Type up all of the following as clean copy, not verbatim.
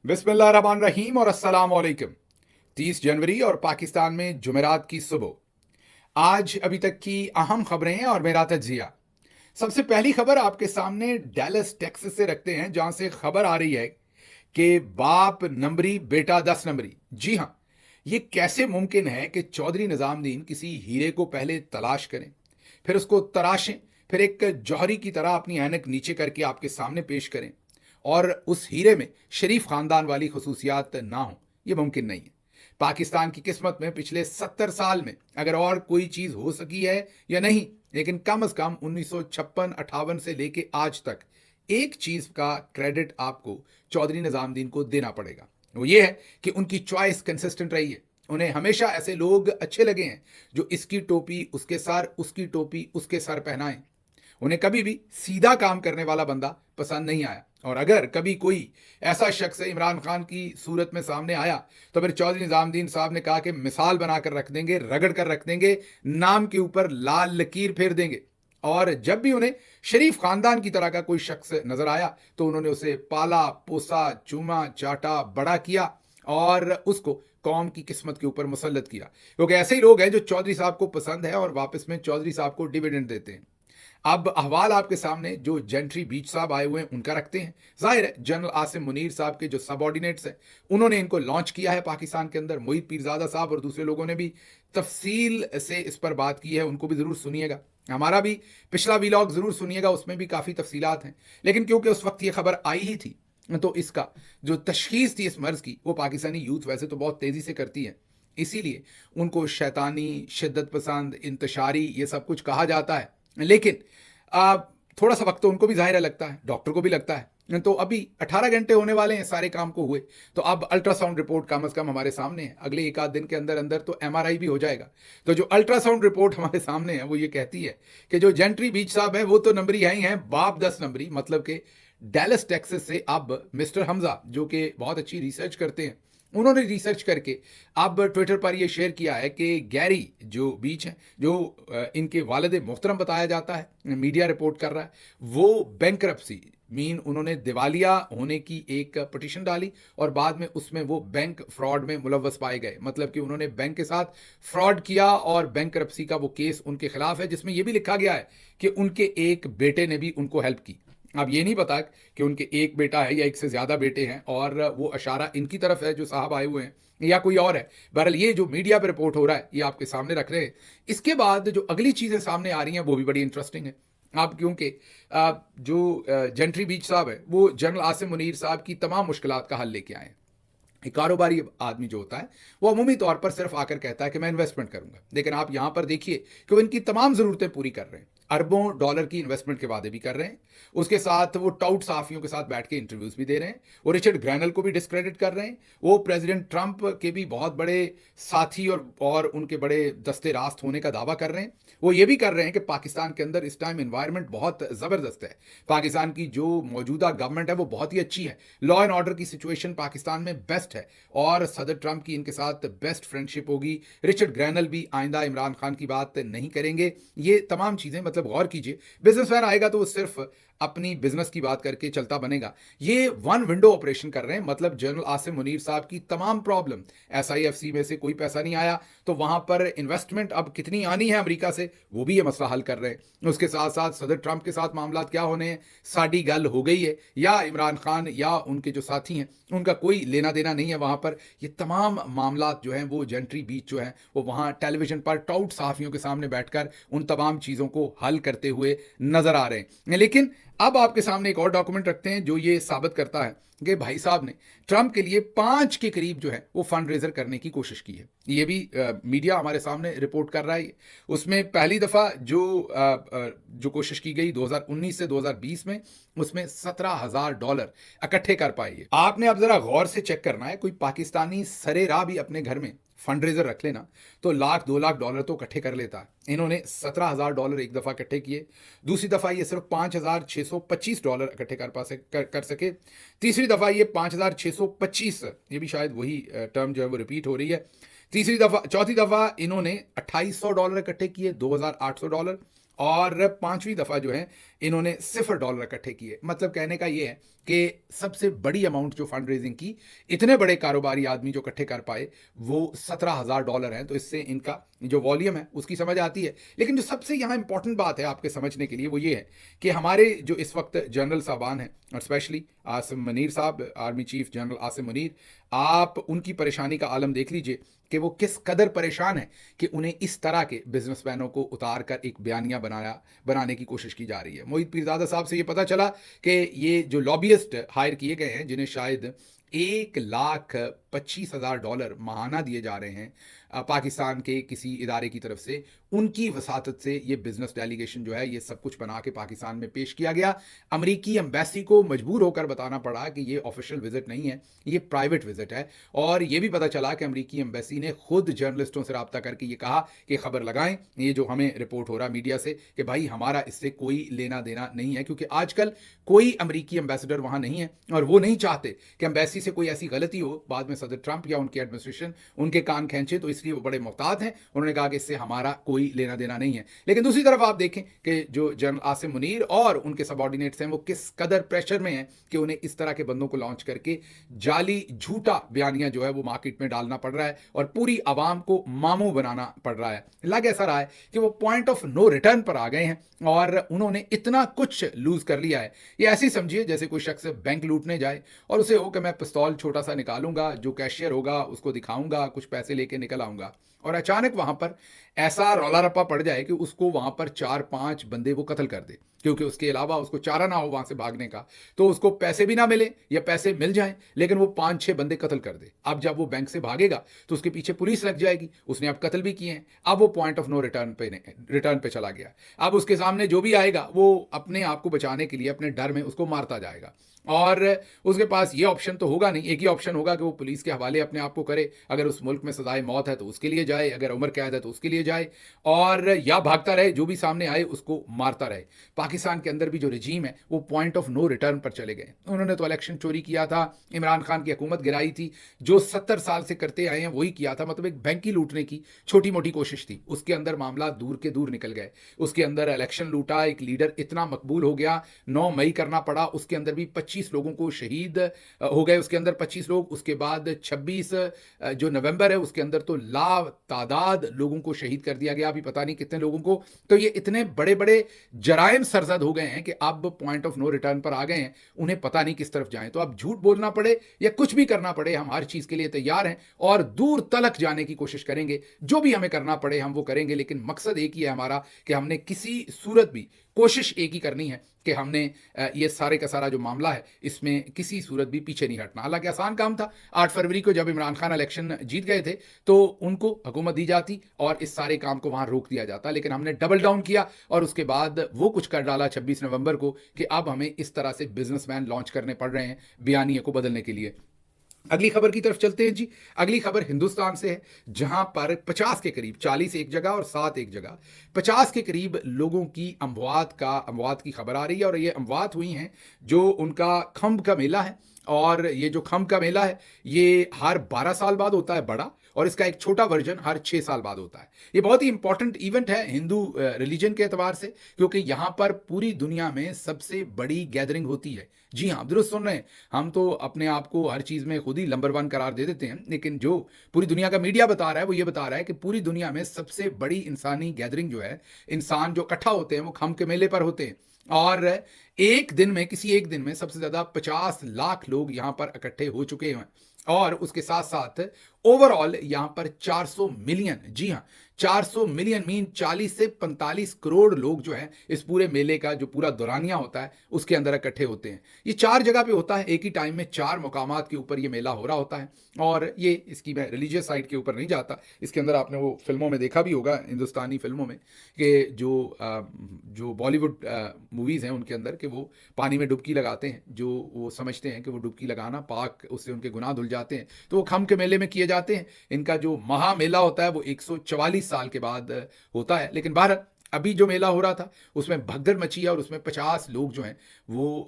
बिस्मिल्लाहिर्रहमानिर्रहीम और अस्सलाम वालेकुम। 30 जनवरी और पाकिस्तान में जुमेरात की सुबह। आज अभी तक की अहम खबरें हैं और मेरा तजिया। सबसे पहली खबर आपके सामने डैलस टेक्सास से रखते हैं, जहां से खबर आ रही है कि बाप नंबरी बेटा 10 नंबरी। जी हां, ये कैसे मुमकिन है कि चौधरी निजामुद्दीन किसी हीरे को पहले तलाश करें, फिर उसको तराशें, फिर एक जौहरी की तरह अपनी ऐनक नीचे करके आपके सामने पेश करें और उस हीरे में शरीफ खानदान वाली खसूसियात ना हो। यह मुमकिन नहीं है। पाकिस्तान की किस्मत में पिछले 70 साल में अगर और कोई चीज हो सकी है या नहीं, लेकिन कम से कम 1956-58 से लेके आज तक एक चीज का क्रेडिट आपको चौधरी निजामुद्दीन को देना पड़ेगा। वो ये है कि उनकी चॉइस कंसिस्टेंट रही है। उन्हें हमेशा ऐसे लोग अच्छे लगे हैं जो इसकी टोपी उसके सर, उसकी टोपी उसके सर पहनाएं। उन्हें कभी भी सीधा काम करने वाला बंदा पसंद नहीं आया, और अगर कभी कोई ऐसा शख्स इमरान खान की सूरत में सामने आया तो फिर चौधरी निजामुद्दीन साहब ने कहा कि मिसाल बनाकर रख देंगे, रगड़ कर रख देंगे, नाम के ऊपर लाल लकीर फेर देंगे। और जब भी उन्हें शरीफ खानदान की तरह का कोई शख्स नजर आया तो उन्होंने उसे पाला पोसा, चूमा चाटा, बड़ा किया और उसको कौम की किस्मत के ऊपर मुसल्लत किया। क्योंकि ऐसे ही लोग हैं जो चौधरी साहब को पसंद है और वापस में चौधरी साहब को डिविडेंड देते हैं। अब अहवाल आपके सामने जो जेंट्री बीच साहब आए हुए हैं उनका रखते हैं। जाहिर है जनरल आसिम मुनीर साहब के जो सबऑर्डिनेट्स हैं उन्होंने इनको लॉन्च किया है पाकिस्तान के अंदर। मोहित पीरजादा साहब और दूसरे लोगों ने भी तफसील से इस पर बात की है, उनको भी जरूर सुनिएगा। हमारा भी पिछला वीलॉग जरूर सुनिएगा, उसमें भी काफ़ी तफसीलात हैं। लेकिन क्योंकि उस वक्त ये खबर आई ही थी तो इसका जो तशखीस थी इस मर्ज की वो पाकिस्तानी यूथ वैसे तो बहुत तेज़ी से करती है, इसीलिए उनको शैतानी, शिद्दत पसंद, इंतशारी ये सब कुछ कहा जाता है। लेकिन थोड़ा सा वक्त तो उनको भी जाहिर लगता है, डॉक्टर को भी लगता है। तो अभी 18 घंटे होने वाले हैं सारे काम को हुए, तो अब अल्ट्रासाउंड रिपोर्ट कम से कम हमारे सामने है। अगले एक आध दिन के अंदर अंदर तो एमआरआई भी हो जाएगा। तो जो अल्ट्रासाउंड रिपोर्ट हमारे सामने है वो ये कहती है कि जो जेंट्री बीच साहब है वो तो नंबरी ही हैं, बाप 10 नंबरी, मतलब के डैलस टेक्सास से अब मिस्टर हमजा जो कि बहुत अच्छी रिसर्च करते हैं, उन्होंने रिसर्च करके अब ट्विटर पर यह शेयर किया है कि गैरी जो बीच हैं, जो इनके वालिद मोहतरम बताया जाता है, मीडिया रिपोर्ट कर रहा है, वो बैंकरप्सी मीन उन्होंने दिवालिया होने की एक पिटीशन डाली और बाद में उसमें वो बैंक फ्रॉड में मुलव्वस पाए गए। मतलब कि उन्होंने बैंक के साथ फ्रॉड किया और बैंकरप्सी का वो केस उनके खिलाफ है, जिसमें यह भी लिखा गया है कि उनके एक बेटे ने भी उनको हेल्प की। अब ये नहीं पता कि उनके एक बेटा है या एक से ज़्यादा बेटे हैं और वो अशारा इनकी तरफ है जो साहब आए हुए हैं या कोई और है। बहरहाल ये जो मीडिया पे रिपोर्ट हो रहा है ये आपके सामने रख रहे हैं। इसके बाद जो अगली चीज़ें सामने आ रही हैं वो भी बड़ी इंटरेस्टिंग है। अब क्योंकि जो जेंट्री बीच साहब है वो जनरल आसिम मुनीर साहब की तमाम मुश्किलात का हल लेके आए हैं। एक कारोबारी आदमी जो होता है वो अमूमी तौर पर सिर्फ आकर कहता है कि मैं इन्वेस्टमेंट करूंगा, लेकिन आप यहां पर देखिए कि वो इनकी तमाम ज़रूरतें पूरी कर रहे हैं। अरबों डॉलर की इन्वेस्टमेंट के वादे भी कर रहे हैं, उसके साथ वो टाउट सहाफ़ियों के साथ बैठ के इंटरव्यूज़ भी दे रहे हैं, वो रिचर्ड ग्रैनल को भी डिस्क्रेडिट कर रहे हैं, वो प्रेसिडेंट ट्रंप के भी बहुत बड़े साथी और उनके बड़े दस्ते रास्त होने का दावा कर रहे हैं। वो ये भी कर रहे हैं कि पाकिस्तान के अंदर इस टाइम इन्वायरमेंट बहुत ज़बरदस्त है, पाकिस्तान की जो मौजूदा गवर्नमेंट है वो बहुत ही अच्छी है, लॉ एंड ऑर्डर की सिचुएशन पाकिस्तान में बेस्ट है और सदर ट्रंप की इनके साथ बेस्ट फ्रेंडशिप होगी। रिचर्ड ग्रैनल भी आइंदा इमरान खान की बात नहीं करेंगे। ये तमाम चीज़ें मतलब गौर कीजिए, बिजनेसमैन आएगा तो वो सिर्फ अपनी बिजनेस की बात करके चलता बनेगा। ये वन विंडो ऑपरेशन कर रहे हैं, मतलब जनरल आसिम मुनीर साहब की तमाम प्रॉब्लम, एसआईएफसी में से कोई पैसा नहीं आया तो वहां पर इन्वेस्टमेंट अब कितनी आनी है अमेरिका से, वो भी ये मसला हल कर रहे हैं। उसके साथ साथ सदर ट्रंप के साथ मामला क्या होने हैं, साड़ी गल हो गई है या इमरान खान या उनके जो साथी हैं उनका कोई लेना देना नहीं है वहां पर। ये तमाम मामला जो हैं वो जेंट्री बीच जो हैं वो वहां टेलीविजन पर टाउट सहाफ़ियों के सामने बैठकर उन तमाम चीज़ों को हल करते हुए नजर आ रहे हैं। लेकिन अब आपके सामने एक और डॉक्यूमेंट रखते हैं जो ये साबित करता है कि भाई साहब ने ट्रंप के लिए 5 के करीब जो है वो फंड रेजर करने की कोशिश की है। ये भी मीडिया हमारे सामने रिपोर्ट कर रहा है। उसमें पहली दफ़ा जो कोशिश की गई 2019 से 2020 में, उसमें $17,000 इकट्ठे कर पाए। आपने अब जरा गौर से चेक करना है, कोई पाकिस्तानी सरे राह भी अपने घर में फंड रेजर रख लेना तो $1-2 लाख तो इकट्ठे कर लेता है। इन्होंने $17,000 एक दफ़ा इकट्ठे किए, दूसरी दफ़ा ये सिर्फ $5,625 इकट्ठे कर सके, तीसरी दफ़ा ये 5,625, ये भी शायद वही टर्म जो है वो रिपीट हो रही है। चौथी दफ़ा इन्होंने $2,800 इकट्ठे किए, $2,800, और पांचवी दफ़ा जो है इन्होंने $0 इकट्ठे किए। मतलब कहने का ये है कि सबसे बड़ी अमाउंट जो फंड रेजिंग की, इतने बड़े कारोबारी आदमी जो इकट्ठे कर पाए, वो $17,000 हैं। तो इससे इनका जो वॉल्यूम है उसकी समझ आती है। लेकिन जो सबसे यहाँ इंपॉर्टेंट बात है आपके समझने के लिए वो ये है कि हमारे जो इस वक्त जनरल साहबान हैं, और स्पेशली आसिम मुनीर साहब, army chief general Asim Munir, आप उनकी परेशानी का आलम देख लीजिए कि वो किस कदर परेशान है कि उन्हें इस तरह के बिजनेसमैनों को उतार कर एक बयानिया बनाने की कोशिश की जा रही है। मोहित पीरजादा साहब से ये पता चला कि ये जो लॉबियस्ट हायर किए गए हैं, जिन्हें शायद $1,25,000 माहाना दिए जा रहे हैं पाकिस्तान के किसी इदारे की तरफ से, उनकी वसातत से ये बिजनेस डेलीगेशन जो है ये सब कुछ बना के पाकिस्तान में पेश किया गया। अमेरिकी एम्बेसी को मजबूर होकर बताना पड़ा कि ये ऑफिशियल विजिट नहीं है, ये प्राइवेट विजिट है। और ये भी पता चला कि अमेरिकी एम्बेसी ने खुद जर्नलिस्टों से रब्ता करके ये कहा कि खबर लगाएं, ये जो हमें रिपोर्ट हो रहा मीडिया से, कि भाई हमारा इससे कोई लेना देना नहीं है, क्योंकि आजकल कोई अमेरिकी एम्बेसडर वहां नहीं है और वो नहीं चाहते कि एम्बेसी से कोई ऐसी गलती हो, बाद में सदर ट्रंप या उनकी एडमिनिस्ट्रेशन उनके कान खींचे। तो इसलिए वो बड़े मोहतात हैं। उन्होंने कहा कि इससे हमारा कोई लेना देना नहीं है। लेकिन दूसरी तरफ आप देखें कि जो जनरल आसिम मुनीर और उनके सबऑर्डिनेट्स हैं वो किस कदर प्रेशर में हैं कि उन्हें इस तरह के बंदों को लॉन्च करके जाली झूठा बयानिया जो है वो मार्केट में डालना पड़ रहा है और पूरी आवाम को मामू बनाना पड़ रहा है। लग ऐसा रहा है कि वो पॉइंट ऑफ नो रिटर्न पर आ गए हैं और उन्होंने इतना कुछ लूज कर लिया है। ये ऐसी समझिए जैसे कोई शख्स बैंक लूटने जाए और उसे हो कि मैं पिस्तौल छोटा सा निकालूंगा, जो कैशियर होगा उसको दिखाऊंगा, कुछ पैसे लेके निकल आऊंगा, और अचानक वहां पर ऐसा रौला रप्पा पड़ जाए कि उसको वहां पर 4-5 बंदे वो कत्ल कर दे, क्योंकि उसके अलावा उसको चारा ना हो वहां से भागने का। तो उसको पैसे भी ना मिले या पैसे मिल जाए लेकिन वो 5-6 बंदे कत्ल कर दे। अब जब वो बैंक से भागेगा तो उसके पीछे पुलिस लग जाएगी, उसने अब कत्ल भी किए हैं। अब वो पॉइंट ऑफ नो रिटर्न पे चला गया। अब उसके सामने जो भी आएगा वो अपने आप को बचाने के लिए अपने डर में उसको मारता जाएगा और उसके पास ये ऑप्शन तो होगा नहीं। एक ही ऑप्शन होगा कि वो पुलिस के हवाले अपने आप को करे। अगर उस मुल्क में सजाए मौत है तो उसके लिए जाए, अगर उम्र कैद है तो उसके लिए जाए, और या भागता रहे, जो भी सामने आए उसको मारता रहे। पाकिस्तान के अंदर भी जो रजीम है वो पॉइंट ऑफ नो रिटर्न पर चले गए। उन्होंने तो इलेक्शन चोरी किया था, इमरान खान की हुकूमत गिराई थी, जो 70 साल से करते आए हैं वही किया था। मतलब एक बैंक ही लूटने की छोटी मोटी कोशिश थी, उसके अंदर मामला दूर के दूर निकल गए। उसके अंदर इलेक्शन लूटा, एक लीडर इतना मकबूल हो गया, 9 मई करना पड़ा, उसके अंदर भी 25 लोगों को शहीद हो गए, उसके अंदर 25 लोग। उसके बाद 26 जो नवंबर है उसके अंदर तो तादाद लोगों को शहीद कर दिया गया, अभी पता नहीं कितने लोगों को। तो ये इतने बड़े बड़े जराइम सरजद हो गए हैं कि अब पॉइंट ऑफ नो रिटर्न पर आ गए हैं, उन्हें पता नहीं किस तरफ जाएं। तो अब झूठ बोलना पड़े या कुछ भी करना पड़े, हम हर चीज के लिए तैयार हैं और दूर तलक जाने की कोशिश करेंगे। जो भी हमें करना पड़े हम वो करेंगे, लेकिन मकसद एक ही है हमारा कि हमने किसी सूरत भी कोशिश एक ही करनी है कि हमने ये सारे का सारा जो मामला है इसमें किसी सूरत भी पीछे नहीं हटना। हालांकि आसान काम था, 8 फरवरी को जब इमरान खान इलेक्शन जीत गए थे तो उनको हुकूमत दी जाती और इस सारे काम को वहां रोक दिया जाता, लेकिन हमने डबल डाउन किया और उसके बाद वो कुछ कर डाला 26 नवंबर को कि अब हमें इस तरह से बिजनेसमैन लॉन्च करने पड़ रहे हैं बयानिए को बदलने के लिए। अगली खबर की तरफ चलते हैं जी। अगली खबर हिंदुस्तान से है, जहां पर 50 के करीब, 40 एक जगह और 7 एक जगह, 50 के करीब लोगों की अमवात की खबर आ रही है। और ये अमवात हुई हैं जो उनका खम्ब का मेला है, और ये जो खम्ब का मेला है ये हर 12 साल बाद होता है बड़ा, और इसका एक छोटा वर्जन हर 6 साल बाद होता है। ये बहुत ही इंपॉर्टेंट इवेंट है हिंदू रिलीजन के एतबार से, क्योंकि यहां पर पूरी दुनिया में सबसे बड़ी गैदरिंग होती है। जी हाँ, दुरुस्त सुन रहे हैं, हम तो अपने आप को हर चीज में खुद ही नंबर 1 करार दे देते हैं, लेकिन जो पूरी दुनिया का मीडिया बता रहा है वो ये बता रहा है कि पूरी दुनिया में सबसे बड़ी इंसानी गैदरिंग जो है, इंसान जो इकट्ठा होते हैं वो खम्ब के मेले पर होते हैं। और किसी एक दिन में सबसे ज्यादा 50 लाख लोग यहां पर इकट्ठे हो चुके हैं, और उसके साथ साथ ओवरऑल यहां पर 400 मिलियन, जी हां 400 मिलियन मीन 40 से 45 करोड़ लोग जो है इस पूरे मेले का जो पूरा दौरानिया होता है उसके अंदर इकट्ठे होते हैं। ये 4 जगह पे होता है, एक ही टाइम में 4 मुकामात के ऊपर ये मेला हो रहा होता है। और ये इसकी मैं रिलीजियस साइड के ऊपर नहीं जाता, इसके अंदर आपने वो फिल्मों में देखा भी होगा, हिंदुस्तानी फिल्मों में, कि जो बॉलीवुड मूवीज़ हैं उनके अंदर कि वो पानी में डुबकी लगाते हैं, जो वो समझते हैं कि वो डुबकी लगाना पाक, उससे उनके गुनाह धुल जाते हैं, तो वो खम्ब के मेले में किए जाते हैं। इनका जो महामेला होता है वो 144 साल के बाद होता है। लेकिन बहरहाल अभी जो मेला हो रहा था उसमें भगदड़ मची है और उसमें 50 लोग जो हैं वो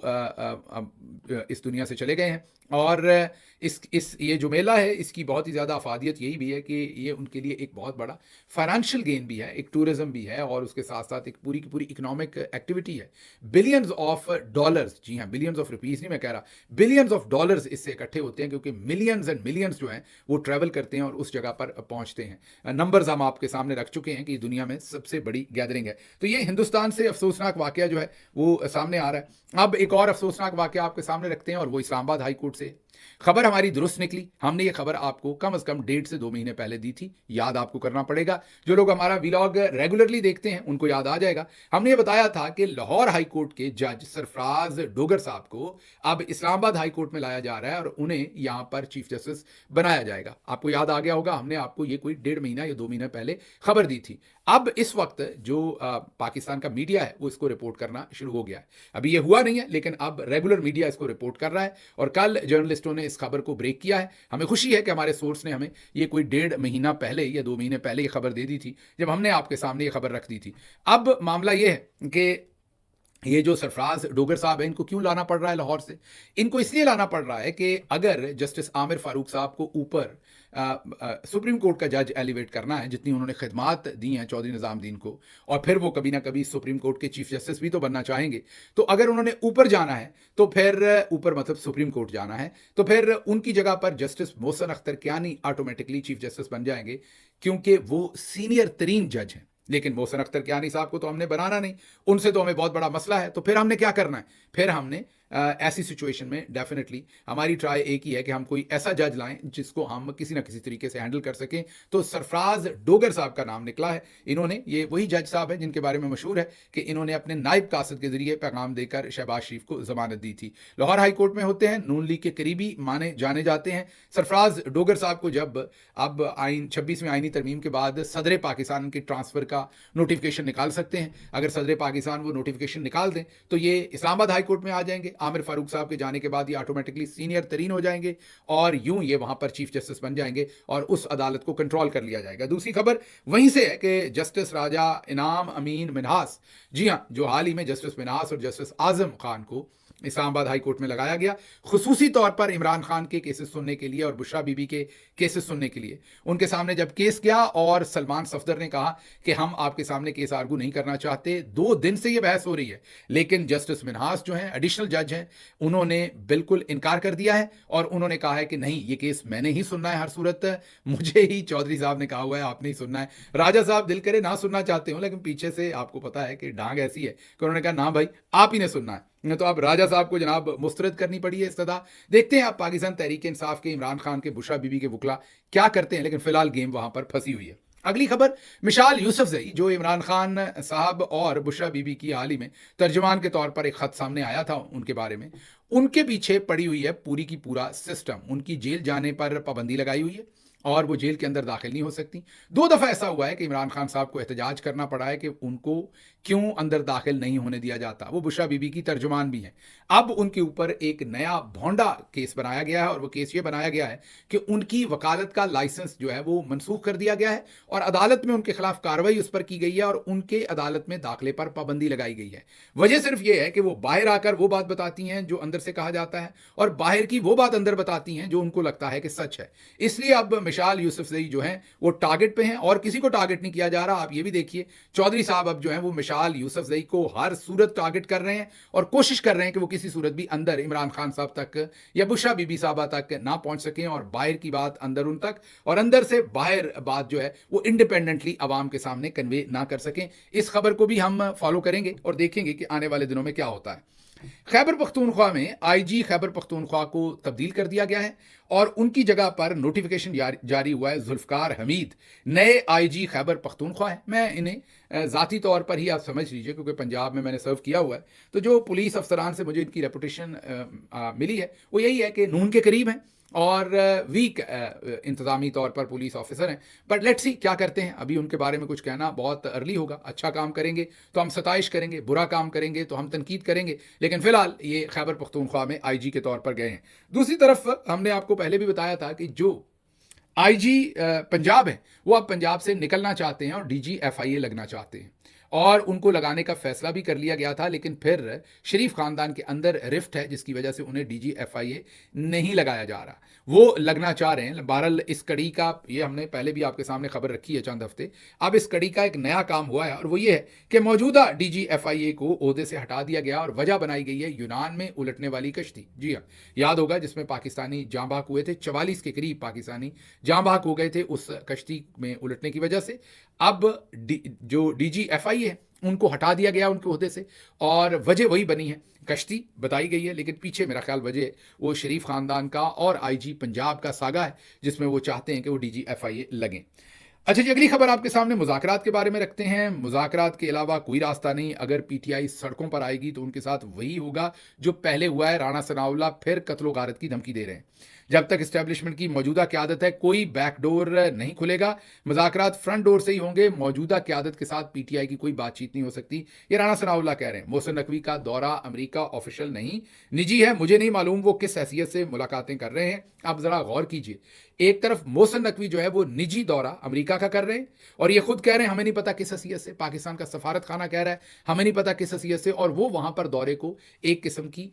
इस दुनिया से चले गए हैं। और इस ये जो मेला है इसकी बहुत ही ज़्यादा अफादियत यही भी है कि ये उनके लिए एक बहुत बड़ा फाइनेंशियल गेन भी है, एक टूरिज्म भी है और उसके साथ साथ एक पूरी की पूरी इकोनॉमिक एक्टिविटी है। बिलियंस ऑफ डॉलर्स, जी हाँ, बिलियंस ऑफ रुपीज़ नहीं मैं कह रहा, बिलियंस ऑफ डॉलर्स इससे इकट्ठे होते हैं क्योंकि मिलियंस एंड मिलियंस जो हैं वो ट्रैवल करते हैं और उस जगह पर पहुंचते हैं। नंबर्स हम आपके सामने रख चुके हैं कि दुनिया में सबसे बड़ी गैदरिंग है। तो ये हिंदुस्तान से अफसोसनाक वाकया जो है वो सामने आ रहा है। अब एक और अफसोसनाक वाकया आपके सामने रखते हैं और वो इस्लामाबाद हाई कोर्ट से। खबर हमारी दुरुस्त निकली, हमने ये खबर आपको कम से कम 1.5 से 2 महीने पहले दी थी, याद आपको करना पड़ेगा। जो लोग हमारा व्लॉग रेगुलरली देखते हैं उनको याद आ जाएगा। हमने ये बताया था कि लाहौर हाई कोर्ट के जज सरफराज डोगर साहब को अब इस्लामाबाद हाई कोर्ट में लाया जा रहा है और उन्हें यहां पर चीफ जस्टिस बनाया जाएगा। आपको याद आ गया होगा, हमने आपको ये कोई 1.5 महीना या 2 महीने पहले खबर दी थी। अब इस वक्त जो पाकिस्तान का मीडिया है वो इसको रिपोर्ट करना शुरू हो गया है। अभी ये हुआ नहीं है लेकिन अब रेगुलर मीडिया इसको रिपोर्ट कर रहा है और कल जर्नलिस्टों ने इस खबर को ब्रेक किया है। हमें खुशी है कि हमारे सोर्स ने हमें ये कोई 1.5 महीना पहले या 2 महीने पहले ये खबर दे दी थी जब हमने आपके सामने ये खबर रख दी थी। अब मामला ये है कि ये जो सरफराज डोगर साहब हैं इनको क्यों लाना पड़ रहा है लाहौर से? इनको इसलिए लाना पड़ रहा है कि अगर जस्टिस आमिर फारूक साहब को ऊपर सुप्रीम कोर्ट का जज एलिवेट करना है, जितनी उन्होंने खिदमात दी हैं चौधरी निज़ामुद्दीन को, और फिर वो कभी ना कभी सुप्रीम कोर्ट के चीफ जस्टिस भी तो बनना चाहेंगे, तो अगर उन्होंने ऊपर जाना है तो फिर ऊपर मतलब सुप्रीम कोर्ट जाना है तो फिर उनकी जगह पर justice Mohsin Akhtar Kiyani automatically chief justice बन जाएंगे क्योंकि वो सीनियर तरीन जज हैं। लेकिन मोहसिन अख्तर कियानी साहब को तो हमने बनाना नहीं, उनसे तो हमें बहुत बड़ा मसला है। तो फिर हमने क्या करना है? फिर हमने ऐसी सिचुएशन में डेफिनेटली हमारी ट्राई एक ही है कि हम कोई ऐसा जज लाएं जिसको हम किसी ना किसी तरीके से हैंडल कर सकें। तो सरफराज डोगर साहब का नाम निकला है। इन्होंने, ये वही जज साहब हैं जिनके बारे में मशहूर है कि इन्होंने अपने नायब कासिद के जरिए पैगाम देकर शहबाज शरीफ को जमानत दी थी। लाहौर हाई कोर्ट में होते हैं, नून लीग के करीबी माने जाने जाते हैं। सरफराज डोगर साहब को जब अब 26वीं आईनी तरमीम के बाद सदर पाकिस्तान के ट्रांसफर का नोटिफिकेशन निकाल सकते हैं। अगर सदर पाकिस्तान वो नोटिफिकेशन निकाल दें तो ये इस्लामाबाद हाई कोर्ट में आ जाएंगे। आमिर फारूक साहब के जाने के बाद ये ऑटोमेटिकली सीनियर तरीन हो जाएंगे और यूं ये वहां पर चीफ जस्टिस बन जाएंगे और उस अदालत को कंट्रोल कर लिया जाएगा। दूसरी खबर वहीं से है कि जस्टिस राजा इनाम अमीन मिन्हास, जी हां, जो हाल ही में जस्टिस मिन्हास और जस्टिस आजम खान को इस्लामाबाद हाई कोर्ट में लगाया गया खुसूसी तौर पर इमरान खान के केसेस सुनने के लिए और बुशरा बीबी के केसेस सुनने के लिए। उनके सामने जब केस गया और सलमान सफदर ने कहा कि हम आपके सामने केस आर्गू नहीं करना चाहते, 2 दिन से ये बहस हो रही है, लेकिन जस्टिस मिन्हास जो हैं एडिशनल जज हैं, उन्होंने बिल्कुल इनकार कर दिया है और उन्होंने कहा है कि नहीं, ये केस मैंने ही सुनना है, हर सूरत मुझे ही चौधरी साहब ने कहा हुआ है, आपने ही सुनना है। राजा साहब दिल करे ना सुनना चाहते हो, लेकिन पीछे से आपको पता है कि डांग ऐसी है कि उन्होंने कहा ना भाई, आप ही ने सुनना है। तो आप राजा साहब को जनाब मुस्तरद करनी पड़ी है इस्तदा। देखते हैं आप पाकिस्तान तहरीक इंसाफ के इमरान खान के बुशरा बीबी के वकला क्या करते हैं, लेकिन फिलहाल गेम वहां पर फंसी हुई है। अगली खबर, मिशाल यूसुफजई जो इमरान खान साहब और बुशरा बीबी की हाल ही में तर्जुमान के तौर पर एक खत सामने आया था उनके बारे में, उनके पीछे पड़ी हुई है पूरी की पूरा सिस्टम। उनकी जेल जाने पर पाबंदी लगाई हुई है और वो जेल के अंदर दाखिल नहीं हो सकती। 2 दफ़ा ऐसा हुआ है कि इमरान खान साहब को एहतजाज करना पड़ा है कि उनको क्यों अंदर दाखिल नहीं होने दिया जाता। वो बुशरा बीबी की तर्जुमान भी हैं। अब उनके ऊपर एक नया भोंडा केस बनाया गया है और वो केस ये बनाया गया है कि उनकी वकालत का लाइसेंस जो है वो मनसूख कर दिया गया है और अदालत में उनके खिलाफ कार्रवाई उस पर की गई है और उनके अदालत में दाखिले पर पाबंदी लगाई गई है। वजह सिर्फ ये है कि वो बाहर आकर वो बात बताती हैं जो अंदर से कहा जाता है और बाहर की वो बात अंदर बताती हैं जो उनको लगता है कि सच है। इसलिए अब मिशाल यूसुफजई जो हैं वो टारगेट पे हैं और किसी को टारगेट नहीं किया जा रहा। आप ये भी देखिए, चौधरी साहब अब जो हैं वो मिशाल यूसुफजई को हर सूरत टारगेट कर रहे हैं और कोशिश कर रहे हैं कि वो किसी सूरत भी अंदर इमरान खान साहब तक या बुशरा बीबी साहबा तक ना पहुंच सकें और बाहर की बात अंदर उन तक और अंदर से बाहर बात जो है वो इंडिपेंडेंटली आवाम के सामने कन्वे ना कर सकें। इस खबर को भी हम फॉलो करेंगे और देखेंगे कि आने वाले दिनों में क्या होता है। खैबर पख्तूनख्वा में आईजी खैबर पख्तूनख्वा को तब्दील कर दिया गया है और उनकी जगह पर नोटिफिकेशन जारी हुआ है। जुल्फकार हमीद नए आईजी खैबर पख्तूनख्वा है। मैं इन्हें ज़ाती तौर पर ही आप समझ लीजिए क्योंकि पंजाब में मैंने सर्व किया हुआ है, तो जो पुलिस अफसरान से मुझे इनकी रेपुटेशन मिली है वो यही है कि नून के करीब हैं और वीक इंतज़ामी तौर पर पुलिस ऑफिसर हैं। बट लेट्स सी क्या करते हैं, अभी उनके बारे में कुछ कहना बहुत अर्ली होगा। अच्छा काम करेंगे तो हम सताइश करेंगे, बुरा काम करेंगे तो हम तनकीद करेंगे, लेकिन फिलहाल ये खैबर पख्तूनख्वा में आईजी के तौर पर गए हैं। दूसरी तरफ हमने आपको पहले भी बताया था कि जो आईजी पंजाब है वो अब पंजाब से निकलना चाहते हैं और डीजी FIA लगना चाहते हैं और उनको लगाने का फैसला भी कर लिया गया था, लेकिन फिर शरीफ खानदान के अंदर रिफ्ट है जिसकी वजह से उन्हें DGFIA नहीं लगाया जा रहा। वो लगना चाह रहे हैं। बहरहाल इस कड़ी का, ये हमने पहले भी आपके सामने खबर रखी है चंद हफ्ते, अब इस कड़ी का एक नया काम हुआ है और वो ये है कि मौजूदा DGFIA को ओहदे से हटा दिया गया और वजह बनाई गई है यूनान में उलटने वाली कश्ती। जी हाँ, याद होगा जिसमें पाकिस्तानी जाँ बाक हुए थे, 44 के करीब पाकिस्तानी जाँ बाक हो गए थे उस कश्ती में उलटने की वजह से। अब जो DGFIA है उनको हटा दिया गया उनके ओहदे से और वजह वही बनी है, कश्ती बताई गई है, लेकिन पीछे मेरा ख्याल वजह वो शरीफ खानदान का और IG पंजाब का सागा है जिसमें वो चाहते हैं कि वो DGFIA लगें। अच्छा जी, अगली खबर आपके सामने मुज़ाकरात के बारे में रखते हैं। मुज़ाकरात के अलावा कोई रास्ता नहीं। अगर PTI सड़कों पर आएगी तो उनके साथ वही होगा जो पहले हुआ है। राणा सनाउल्लाह फिर कत्लो गारत की धमकी दे रहे हैं। जब तक इस्टेब्लिशमेंट की मौजूदा क़यादत है कोई बैकडोर नहीं खुलेगा, मुज़ाकरात फ्रंट डोर से ही होंगे। मौजूदा क़यादत के साथ PTI की कोई बातचीत नहीं हो सकती, ये राणा सनाउल्लाह कह रहे हैं। मोहसिन नकवी का दौरा अमेरिका ऑफिशियल नहीं, निजी है। मुझे नहीं मालूम वो किस हैसियत से मुलाकातें कर रहे हैं। आप ज़रा गौर कीजिए, एक तरफ मोहसिन नकवी जो है वो निजी दौरा अमेरिका का कर रहे हैं और ये खुद कह रहे हैं हमें नहीं पता किस हैसियत से। पाकिस्तान का सफारत खाना कह रहा है हमें नहीं पता किस हैसियत से, और वो वहां पर दौरे को एक किस्म की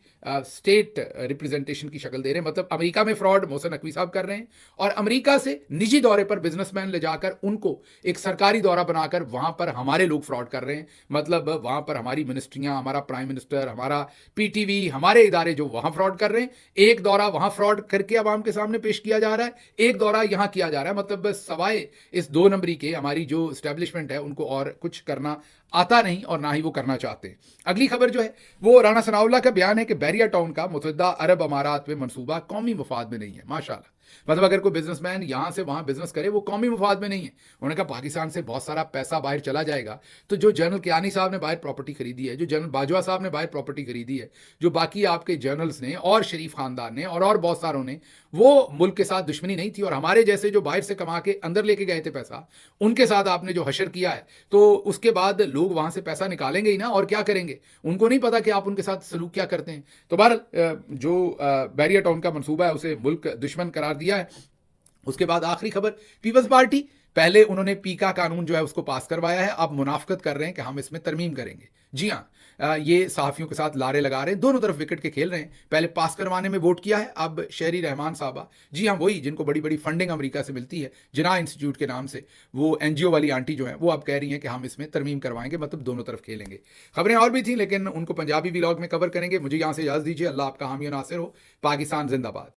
स्टेट रिप्रेजेंटेशन की शक्ल दे रहे हैं। मतलब अमेरिका में फ्रॉड मोहसिन नकवी साहब कर रहे हैं और अमेरिका से निजी दौरे पर बिजनेसमैन ले जाकर उनको एक सरकारी दौरा बनाकर वहां पर हमारे लोग फ्रॉड कर रहे हैं। मतलब वहां पर हमारी मिनिस्ट्रियां, हमारा प्राइम मिनिस्टर, हमारा PTV, हमारे इदारे जो वहां फ्रॉड कर रहे हैं, एक दौरा वहां फ्रॉड करके आवाम के सामने पेश किया जा रहा है, एक दौरा यहां किया जा रहा है। मतलब सवाए इस 2 नंबरी के हमारी जो एस्टेब्लिशमेंट है उनको और कुछ करना आता नहीं और ना ही वो करना चाहते। अगली खबर जो है वो राणा सनाउल्लाह का बयान है कि बैरिया टाउन का मुत्तहिदा अरब अमारात में मंसूबा कौमी मुफाद में नहीं है। माशाल्लाह, मतलब अगर कोई बिजनेसमैन यहां से वहां बिजनेस करे वो कौमी मुफाद में नहीं है। उन्होंने कहा पाकिस्तान से बहुत सारा पैसा बाहर चला जाएगा, तो जो जनरल कियानी साहब ने बाहर प्रॉपर्टी खरीदी है, जो जनरल बाजवा साहब ने बाहर प्रॉपर्टी खरीदी है, जो बाकी आपके जनरल्स ने और शरीफ खानदान ने और बहुत सारों ने, वो मुल्क के साथ दुश्मनी नहीं थी। और हमारे जैसे जो बाहर से कमा के अंदर लेके गए थे पैसा, उनके साथ आपने जो हशर किया है, तो उसके बाद लोग वहां से पैसा निकालेंगे ही ना, और क्या करेंगे। उनको नहीं पता कि आप उनके साथ सलूक क्या करते हैं। तो बहरहाल जो बैरिया टाउन का मंसूबा है उसे मुल्क दुश्मन करार दिया है। उसके बाद आखिरी खबर, पीपल्स पार्टी, पहले उन्होंने पीका कानून जो है उसको पास करवाया है, अब मुनाफकत कर रहे हैं कि हम इसमें तरमीम करेंगे। जी हाँ, ये सहाफ़ियों के साथ लारे लगा रहे हैं, दोनों तरफ विकेट के खेल रहे हैं। पहले पास करवाने में वोट किया है, अब शहरी रहमान साहबा, जी हाँ वही जिनको बड़ी बड़ी फंडिंग अमेरिका से मिलती है जिना इंस्टीट्यूट के नाम से, वो NGO वाली आंटी जो है वो अब कह रही हैं कि हम इसमें तरमीम करवाएंगे, मतलब दोनों तरफ खेलेंगे। खबरें और भी थी लेकिन उनको पंजाबी व्लॉग में कवर करेंगे। मुझे यहाँ से इजाज़त दीजिए। अल्लाह आपका हामी और नासिर हो। पाकिस्तान जिंदाबाद।